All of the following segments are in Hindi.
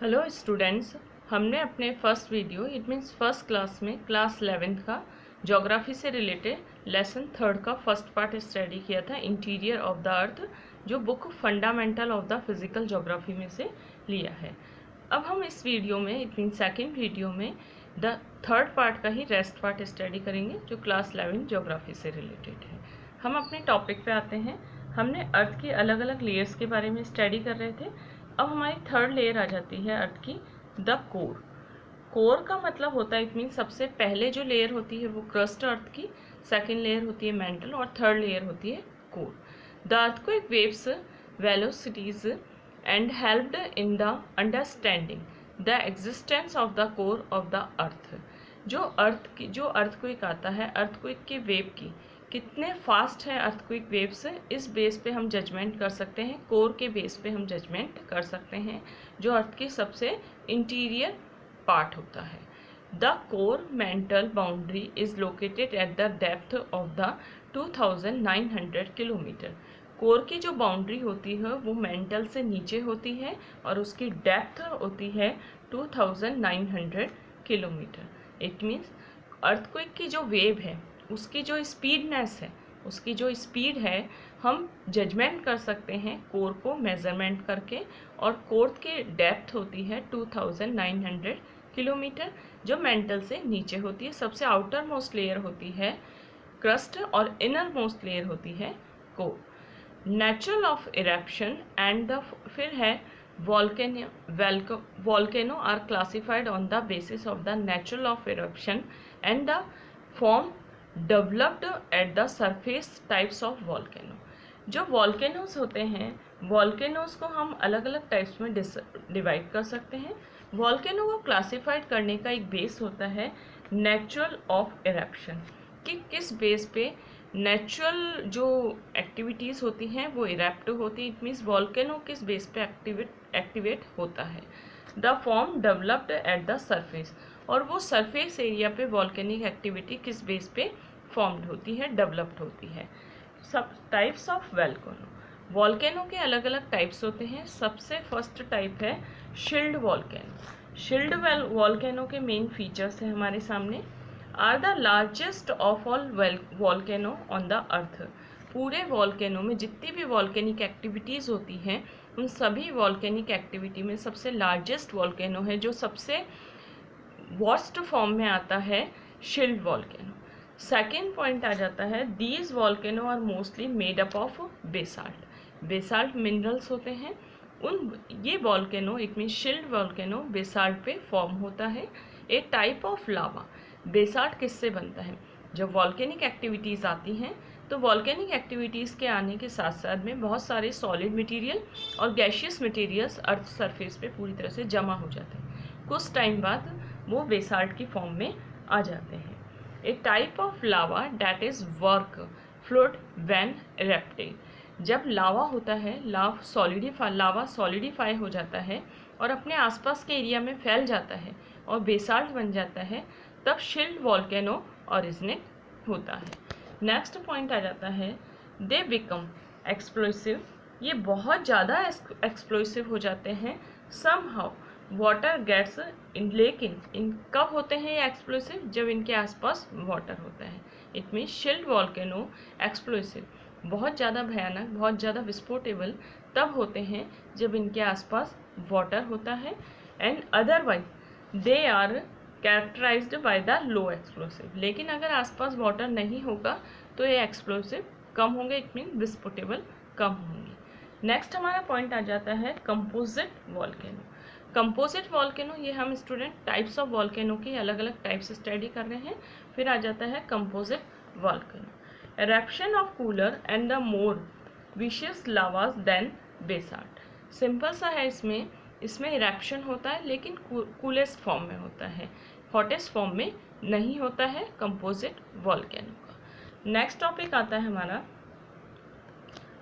हेलो स्टूडेंट्स, हमने अपने first video it means first class में क्लास 11th का ज्योग्राफी से रिलेटेड लेसन थर्ड का फर्स्ट पार्ट स्टडी किया था, इंटीरियर ऑफ द अर्थ, जो book fundamental of the physical geography में से लिया है। अब हम इस वीडियो में इट मीन सेकेंड वीडियो में द थर्ड पार्ट का ही रेस्ट पार्ट स्टडी करेंगे, जो क्लास 11 ज्योग्राफी से रिलेटेड है। हम अपने टॉपिक पे आते हैं। हमने अर्थ की अलग अलग लेयर्स के बारे में स्टडी कर रहे थे। अब हमारी थर्ड लेयर आ जाती है अर्थ की, द कोर। कोर का मतलब होता है इट मीन सबसे पहले जो लेयर होती है वो क्रस्ट अर्थ की, सेकेंड लेयर होती है मेंटल और थर्ड लेयर होती है core. The earthquake waves velocities and helped in the understanding the existence of the core of the अर्थ। जो अर्थक्वेक आता है, अर्थक्वेक के वेव की कितने फास्ट है अर्थक्वेक वेव्स, इस बेस पे हम जजमेंट कर सकते हैं, कोर के बेस पे हम जजमेंट कर सकते हैं, जो अर्थ की सबसे इंटीरियर पार्ट होता है। The core mantle boundary is located at the depth of the 2900 kilometre. Core की जो बाउंड्री होती है वो मेंटल से नीचे होती है और उसकी डेप्थ होती है 2900 किलोमीटर। इट मीन्स अर्थक्वेक की जो वेव है उसकी जो स्पीडनेस है, उसकी जो स्पीड है, हम जजमेंट कर सकते हैं कोर को मेज़रमेंट करके। और कोर की डेप्थ होती है 2900 किलोमीटर, जो मेंटल से नीचे होती है। सबसे आउटर मोस्ट लेयर होती है क्रस्ट और इनर मोस्ट लेयर होती है core. Natural of eruption and the फिर है volcano are classified on the basis of the natural of eruption and the form developed at the surface types of volcano। जो volcanoes होते हैं, volcanoes को हम अलग अलग टाइप्स में डिवाइड कर सकते हैं। volcano को क्लासिफाइड करने का एक बेस होता है नेचुरल ऑफ इरप्शन, कि किस बेस पे नेचुरल जो एक्टिविटीज़ होती हैं वो इरेप्ट होती है। इट मीन्स वॉल्केनो किस बेस पे एक्टिवेट होता है। The form developed at the surface, और वो सरफेस एरिया पे वॉल्केनिक एक्टिविटी किस बेस पे फॉर्म्ड होती है, डेवलप्ड होती है। सब टाइप्स ऑफ वॉल्केनो, वॉल्केनो के अलग अलग टाइप्स होते हैं। सबसे फर्स्ट टाइप है शिल्ड वॉल्केनो। शिल्ड वॉल्केनो के मेन फीचर्स हैं हमारे सामने। Are the largest of all volcano on the earth. पूरे वॉल्केनो में जितनी भी वॉल्केनिक एक्टिविटीज़ होती हैं, उन सभी वॉल्केनिक एक्टिविटी में सबसे लार्जेस्ट वॉल्केनो है, जो सबसे वर्स्ट फॉर्म में आता है, शिल्ड वॉल्केनो। सेकेंड पॉइंट आ जाता है, these volcano are mostly made up of basalt. Basalt minerals होते हैं। ये volcano it mean shield volcano basalt पे फॉर्म होता है। A type of lava. Basalt किससे बनता है? जब वॉल्केनिक एक्टिविटीज़ आती हैं तो वॉल्केनिक एक्टिविटीज़ के आने के साथ साथ में बहुत सारे सॉलिड मटेरियल और गैशियस मटेरियल्स अर्थ सरफेस पे पूरी तरह से जमा हो जाते हैं। कुछ टाइम बाद वो बेसाल्ट की फॉर्म में आ जाते हैं। A type of lava that is work float when erupted. जब लावा होता है, लावा सॉलिडिफाई हो जाता है और अपने आसपास के एरिया में फैल जाता है और बेसाल्ट बन जाता है, तब शिल्ड वॉल्केनो ओरिजिनेट होता है। नेक्स्ट पॉइंट आ जाता है, दे बिकम एक्सप्लोसिव। ये बहुत ज़्यादा एक्सप्लोसिव हो जाते हैं। सम हाउ वाटर गेट्स इन, लेकिन इन कब होते हैं ये एक्सप्लोसिव? जब इनके आसपास वाटर होता है। It means shield volcano explosive, बहुत ज़्यादा भयानक, बहुत ज़्यादा विस्फोटेबल तब होते हैं जब इनके आसपास वाटर होता है। And otherwise they are characterised by the low explosive. लेकिन अगर आसपास वाटर नहीं होगा तो ये एक्सप्लोसिव कम होंगे, इट मीन विस्फोटेबल कम होंगे। नेक्स्ट हमारा पॉइंट आ जाता है कंपोजिट वॉल्केनो। कंपोजिट वॉल्केनो, ये हम स्टूडेंट टाइप्स ऑफ वॉल्केनो की अलग अलग टाइप्स स्टडी कर रहे हैं। फिर आ जाता है composite volcano. Eruption of cooler and the more विशियस लावास देन बेसाल्ट। सिंपल सा है, इसमें इरेप्शन होता है लेकिन कूलेस्ट फॉर्म में होता है, हॉटेस्ट फॉर्म में नहीं होता है कंपोजिट वॉल्केनो का। नेक्स्ट टॉपिक आता है हमारा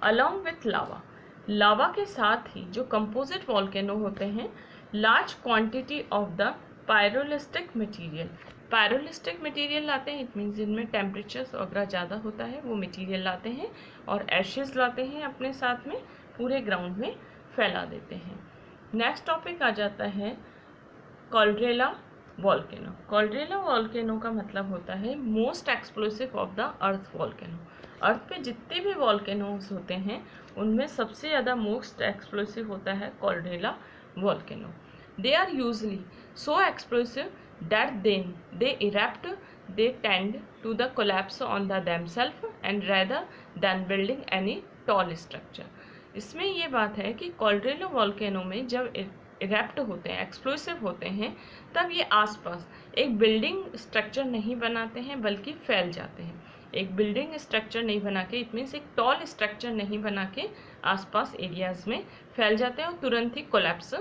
अलोंग विथ लावा। लावा के साथ ही जो कंपोजिट वॉल्केनो होते हैं, large quantity of the pyroclastic material. Pyroclastic material लाते हैं, इट मीन्स जिनमें टेम्परेचर वगैरह ज़्यादा होता है, वो मटेरियल लाते हैं और एशेस लाते हैं अपने साथ में, पूरे ग्राउंड में फैला देते हैं। नेक्स्ट टॉपिक आ जाता है कॉल्ड्रेला वॉल्केनो। कॉल्ड्रेला वॉल्केनो का मतलब होता है most explosive of the earth volcano. Earth पे जितने भी वॉल्केनोज होते हैं उनमें सबसे ज़्यादा मोस्ट एक्सप्लोसिव होता है caldera volcano. They are usually so explosive that they erupt, they tend to the collapse on the themselves and rather than building any tall structure। इसमें ये बात है कि कॉल्ड्रेला वॉल्केनो में जब इरेप्ट होते हैं, एक्सप्लोसिव होते हैं, तब ये आसपास एक बिल्डिंग स्ट्रक्चर नहीं बनाते हैं बल्कि फैल जाते हैं। एक बिल्डिंग स्ट्रक्चर नहीं बना के, इट मीन्स एक टॉल स्ट्रक्चर नहीं बना के आसपास एरियाज में फैल जाते हैं और तुरंत ही कोलैप्स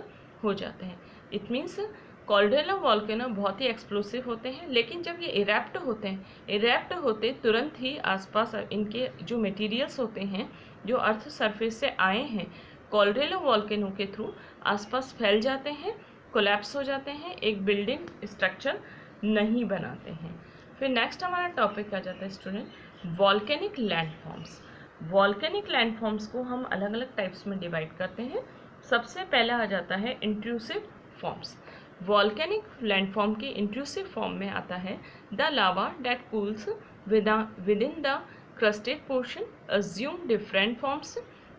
हो जाते हैं। इट मीन्स कॉल्ड्रेला वॉल्केनो बहुत ही एक्सप्लोसिव होते हैं, लेकिन जब ये इरेप्ट होते हैं, इरेप्ट होते तुरंत ही आसपास इनके जो मटेरियल्स होते हैं जो अर्थ सरफेस से आए हैं कॉल्ड्रेला वॉल्केनो के थ्रू आसपास फैल जाते हैं, कोलैप्स हो जाते हैं, एक बिल्डिंग स्ट्रक्चर नहीं बनाते हैं। फिर नेक्स्ट हमारा टॉपिक आ जाता है student volcanic landforms. Volcanic landforms को हम अलग अलग टाइप्स में डिवाइड करते हैं। सबसे पहला आ जाता है इंट्रूसिव फॉर्म्स। वॉल्केनिक लैंडफॉर्म की इंट्रूसिव फॉर्म में आता है the lava that cools within the crusted portion assume different forms.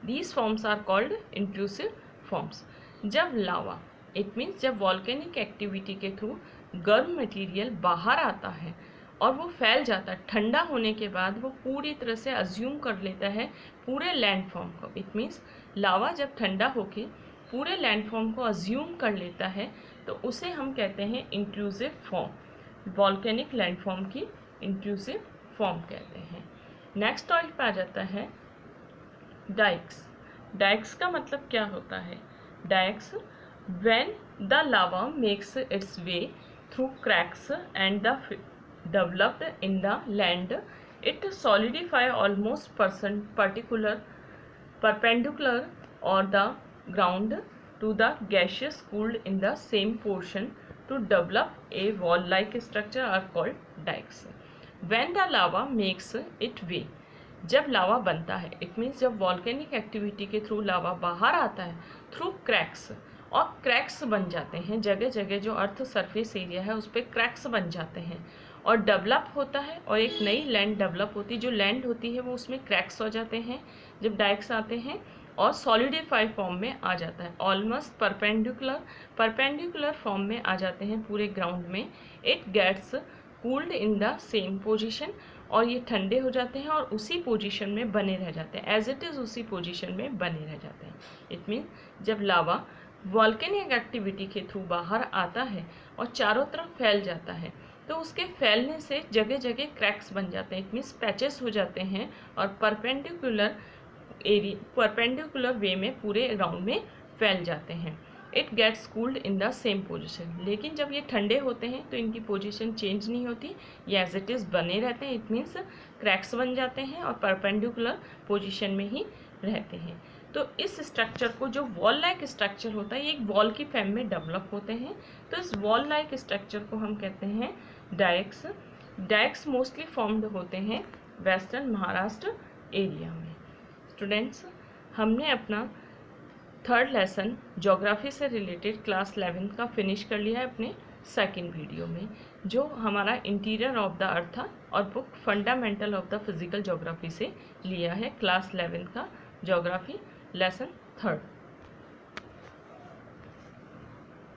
These forms are called intrusive forms. जब लावा, इट मीन्स जब वॉल्केनिक एक्टिविटी के थ्रू गर्म मटेरियल बाहर आता है और वो फैल जाता है, ठंडा होने के बाद वो पूरी तरह से अज्यूम कर लेता है पूरे लैंडफॉर्म को। इट मीन्स लावा जब ठंडा होके पूरे लैंडफॉर्म को अज्यूम कर लेता है तो उसे हम कहते हैं इंट्रूसिव फॉर्म। वॉल्केनिक लैंडफॉर्म की इंट्रूसिव फॉर्म कहते हैं। नेक्स्ट टॉपिक आ जाता है डाइक्स। डाइक्स का मतलब क्या होता है? Dykes when the lava makes it's way through cracks and the developed in the land it solidify almost perpendicular और the ground to the gaseous cooled in the same portion to develop a wall-like structure are called dikes. When the lava makes it way, जब लावा बनता है, इट मीन्स जब वॉल्केनिक एक्टिविटी के थ्रू लावा बाहर आता है थ्रू क्रैक्स, और क्रैक्स बन जाते हैं जगह जगह, जो अर्थ सरफेस एरिया है उस पर क्रैक्स बन जाते हैं और डेवलप होता है और एक नई लैंड डेवलप होती है। जो लैंड होती है वो उसमें क्रैक्स हो जाते हैं जब डाइक्स आते हैं और सॉलिडिफाई फॉर्म में आ जाता है, ऑलमोस्ट परपेंडिकुलर फॉर्म में आ जाते हैं पूरे ग्राउंड में। It gets cooled in the same position, और ये ठंडे हो जाते हैं और उसी पोजीशन में बने रह जाते हैं, एज इट इज़ उसी पोजीशन में बने रह जाते हैं। इट मीन्स जब लावा वॉल्केनिक एक्टिविटी के थ्रू बाहर आता है और चारों तरफ फैल जाता है तो उसके फैलने से जगह जगह क्रैक्स बन जाते हैं, इट मीन्स पैचेस हो जाते हैं और परपेंडिकुलर वे में पूरे ग्राउंड में फैल जाते हैं। It gets cooled in the same position, लेकिन जब ये ठंडे होते हैं तो इनकी पोजीशन चेंज नहीं होती, ये एज इट इज़ बने रहते हैं। इट मीन्स क्रैक्स बन जाते हैं और परपेंडिकुलर पोजीशन में ही रहते हैं। तो इस स्ट्रक्चर को, जो वॉल लाइक स्ट्रक्चर होता है, ये एक वॉल की फॉर्म में डेवलप होते हैं। तो इस वॉल लाइक स्ट्रक्चर को हम कहते हैं डाइक्स। डाइक्स मोस्टली फॉर्म्ड होते हैं वेस्टर्न महाराष्ट्र एरिया में। स्टूडेंट्स, हमने अपना थर्ड लेसन ज्योग्राफी से रिलेटेड क्लास 11 का फिनिश कर लिया है अपने सेकंड वीडियो में, जो हमारा इंटीरियर ऑफ द अर्थ था और book fundamental of the physical geography से लिया है, क्लास 11 का ज्योग्राफी लेसन थर्ड।